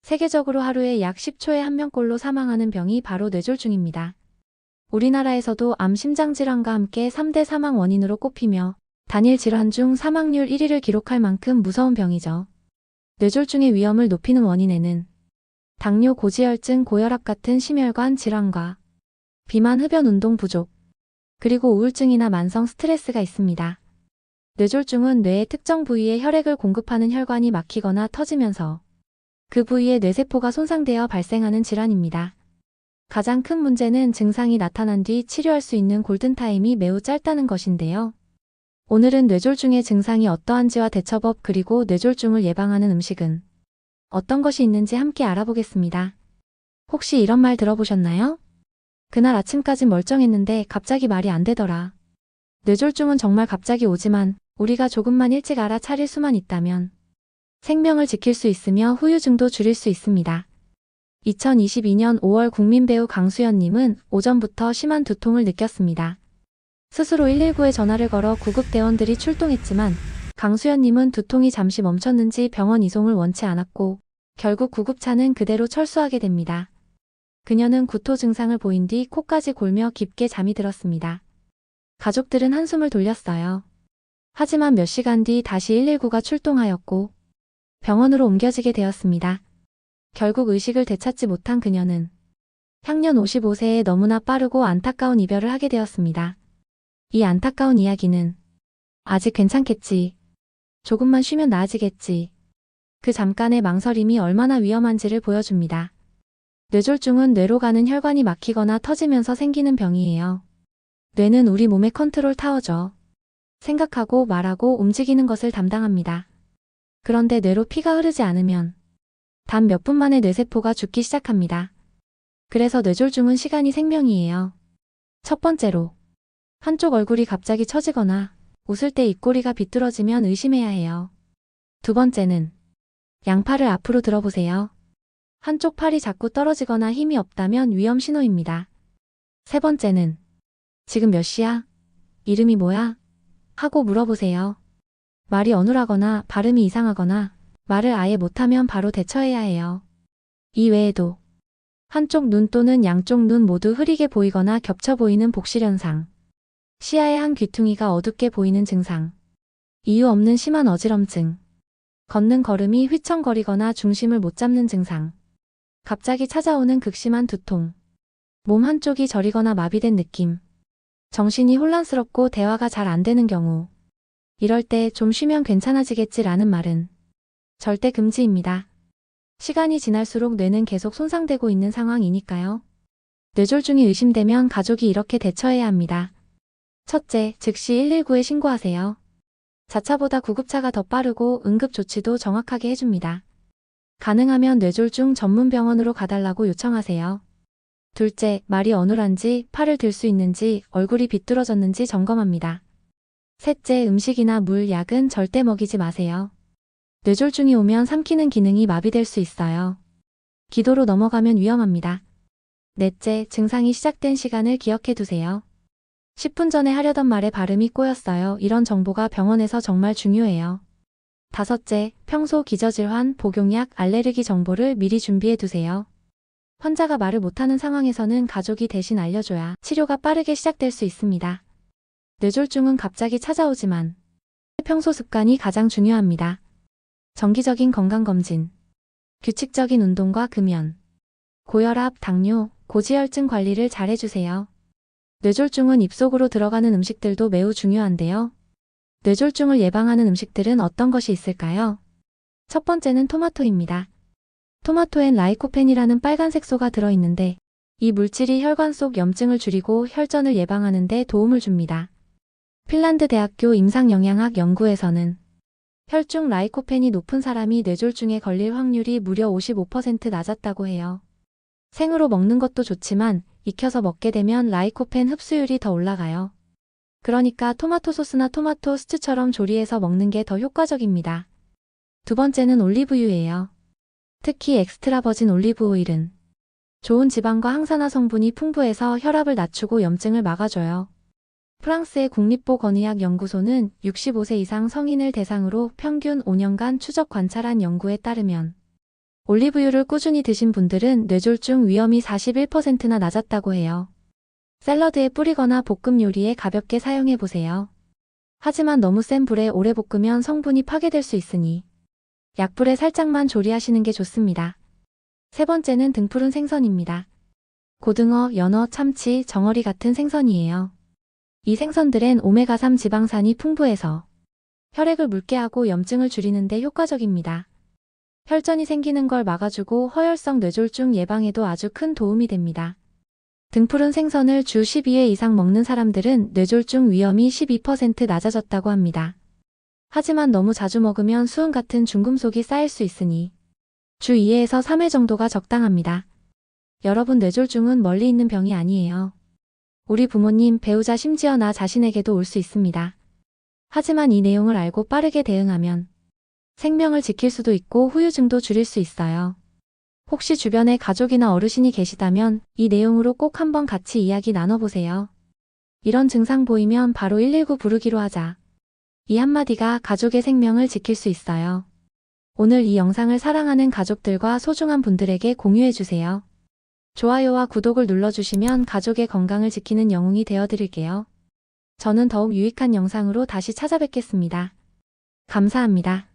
세계적으로 하루에 약 10초에 1명꼴로 사망하는 병이 바로 뇌졸중입니다. 우리나라에서도 암 심장질환과 함께 3대 사망 원인으로 꼽히며 단일 질환 중 사망률 1위를 기록할 만큼 무서운 병이죠. 뇌졸중의 위험을 높이는 원인에는 당뇨, 고지혈증, 고혈압 같은 심혈관 질환과 비만, 흡연, 운동 부족, 그리고 우울증이나 만성 스트레스가 있습니다. 뇌졸중은 뇌의 특정 부위에 혈액을 공급하는 혈관이 막히거나 터지면서 그 부위의 뇌세포가 손상되어 발생하는 질환입니다. 가장 큰 문제는 증상이 나타난 뒤 치료할 수 있는 골든타임이 매우 짧다는 것인데요. 오늘은 뇌졸중의 증상이 어떠한지와 대처법 그리고 뇌졸중을 예방하는 음식은 어떤 것이 있는지 함께 알아보겠습니다. 혹시 이런 말 들어보셨나요? 그날 아침까지 멀쩡했는데 갑자기 말이 안 되더라. 뇌졸중은 정말 갑자기 오지만 우리가 조금만 일찍 알아차릴 수만 있다면 생명을 지킬 수 있으며 후유증도 줄일 수 있습니다. 2022년 5월 국민 배우 강수연님은 오전부터 심한 두통을 느꼈습니다. 스스로 119에 전화를 걸어 구급대원들이 출동했지만 강수연님은 두통이 잠시 멈췄는지 병원 이송을 원치 않았고 결국 구급차는 그대로 철수하게 됩니다. 그녀는 구토 증상을 보인 뒤 코까지 골며 깊게 잠이 들었습니다. 가족들은 한숨을 돌렸어요. 하지만 몇 시간 뒤 다시 119가 출동하였고 병원으로 옮겨지게 되었습니다. 결국 의식을 되찾지 못한 그녀는 향년 55세에 너무나 빠르고 안타까운 이별을 하게 되었습니다. 이 안타까운 이야기는 아직 괜찮겠지. 조금만 쉬면 나아지겠지. 그 잠깐의 망설임이 얼마나 위험한지를 보여줍니다. 뇌졸중은 뇌로 가는 혈관이 막히거나 터지면서 생기는 병이에요. 뇌는 우리 몸의 컨트롤 타워죠. 생각하고 말하고 움직이는 것을 담당합니다. 그런데 뇌로 피가 흐르지 않으면 단 몇 분 만에 뇌세포가 죽기 시작합니다. 그래서 뇌졸중은 시간이 생명이에요. 첫 번째로, 한쪽 얼굴이 갑자기 처지거나 웃을 때 입꼬리가 비뚤어지면 의심해야 해요. 두 번째는 양팔을 앞으로 들어보세요. 한쪽 팔이 자꾸 떨어지거나 힘이 없다면 위험 신호입니다. 세 번째는 지금 몇 시야? 이름이 뭐야? 하고 물어보세요. 말이 어눌하거나 발음이 이상하거나 말을 아예 못하면 바로 대처해야 해요. 이 외에도 한쪽 눈 또는 양쪽 눈 모두 흐리게 보이거나 겹쳐 보이는 복실현상, 시야의 한 귀퉁이가 어둡게 보이는 증상, 이유 없는 심한 어지럼증, 걷는 걸음이 휘청거리거나 중심을 못 잡는 증상, 갑자기 찾아오는 극심한 두통, 몸 한쪽이 저리거나 마비된 느낌, 정신이 혼란스럽고 대화가 잘 안 되는 경우, 이럴 때 좀 쉬면 괜찮아지겠지라는 말은 절대 금지입니다. 시간이 지날수록 뇌는 계속 손상되고 있는 상황이니까요. 뇌졸중이 의심되면 가족이 이렇게 대처해야 합니다. 첫째, 즉시 119에 신고하세요. 자차보다 구급차가 더 빠르고 응급조치도 정확하게 해줍니다. 가능하면 뇌졸중 전문병원으로 가달라고 요청하세요. 둘째, 말이 어눌한지, 팔을 들 수 있는지, 얼굴이 비뚤어졌는지 점검합니다. 셋째, 음식이나 물, 약은 절대 먹이지 마세요. 뇌졸중이 오면 삼키는 기능이 마비될 수 있어요. 기도로 넘어가면 위험합니다. 넷째, 증상이 시작된 시간을 기억해 두세요. 10분 전에 하려던 말에 발음이 꼬였어요. 이런 정보가 병원에서 정말 중요해요. 다섯째, 평소 기저질환, 복용약, 알레르기 정보를 미리 준비해 두세요. 환자가 말을 못하는 상황에서는 가족이 대신 알려줘야 치료가 빠르게 시작될 수 있습니다. 뇌졸중은 갑자기 찾아오지만 평소 습관이 가장 중요합니다. 정기적인 건강검진, 규칙적인 운동과 금연, 고혈압, 당뇨, 고지혈증 관리를 잘 해주세요. 뇌졸중은 입속으로 들어가는 음식들도 매우 중요한데요. 뇌졸중을 예방하는 음식들은 어떤 것이 있을까요? 첫 번째는 토마토입니다. 토마토엔 라이코펜이라는 빨간 색소가 들어있는데 이 물질이 혈관 속 염증을 줄이고 혈전을 예방하는 데 도움을 줍니다. 핀란드 대학교 임상영양학 연구에서는 혈중 라이코펜이 높은 사람이 뇌졸중에 걸릴 확률이 무려 55% 낮았다고 해요. 생으로 먹는 것도 좋지만 익혀서 먹게 되면 라이코펜 흡수율이 더 올라가요. 그러니까 토마토 소스나 토마토 스튜처럼 조리해서 먹는 게 더 효과적입니다. 두 번째는 올리브유예요. 특히 엑스트라 버진 올리브 오일은 좋은 지방과 항산화 성분이 풍부해서 혈압을 낮추고 염증을 막아줘요. 프랑스의 국립보건의학 연구소는 65세 이상 성인을 대상으로 평균 5년간 추적 관찰한 연구에 따르면 올리브유를 꾸준히 드신 분들은 뇌졸중 위험이 41%나 낮았다고 해요. 샐러드에 뿌리거나 볶음 요리에 가볍게 사용해 보세요. 하지만 너무 센 불에 오래 볶으면 성분이 파괴될 수 있으니 약불에 살짝만 조리하시는 게 좋습니다. 세 번째는 등푸른 생선입니다. 고등어, 연어, 참치, 정어리 같은 생선이에요. 이 생선들엔 오메가3 지방산이 풍부해서 혈액을 묽게 하고 염증을 줄이는 데 효과적입니다. 혈전이 생기는 걸 막아주고 허혈성 뇌졸중 예방에도 아주 큰 도움이 됩니다. 등푸른 생선을 주 12회 이상 먹는 사람들은 뇌졸중 위험이 12% 낮아졌다고 합니다. 하지만 너무 자주 먹으면 수은 같은 중금속이 쌓일 수 있으니 주 2회에서 3회 정도가 적당합니다. 여러분, 뇌졸중은 멀리 있는 병이 아니에요. 우리 부모님, 배우자, 심지어 나 자신에게도 올 수 있습니다. 하지만 이 내용을 알고 빠르게 대응하면 생명을 지킬 수도 있고 후유증도 줄일 수 있어요. 혹시 주변에 가족이나 어르신이 계시다면 이 내용으로 꼭 한번 같이 이야기 나눠보세요. 이런 증상 보이면 바로 119 부르기로 하자. 이 한마디가 가족의 생명을 지킬 수 있어요. 오늘 이 영상을 사랑하는 가족들과 소중한 분들에게 공유해주세요. 좋아요와 구독을 눌러주시면 가족의 건강을 지키는 영웅이 되어드릴게요. 저는 더욱 유익한 영상으로 다시 찾아뵙겠습니다. 감사합니다.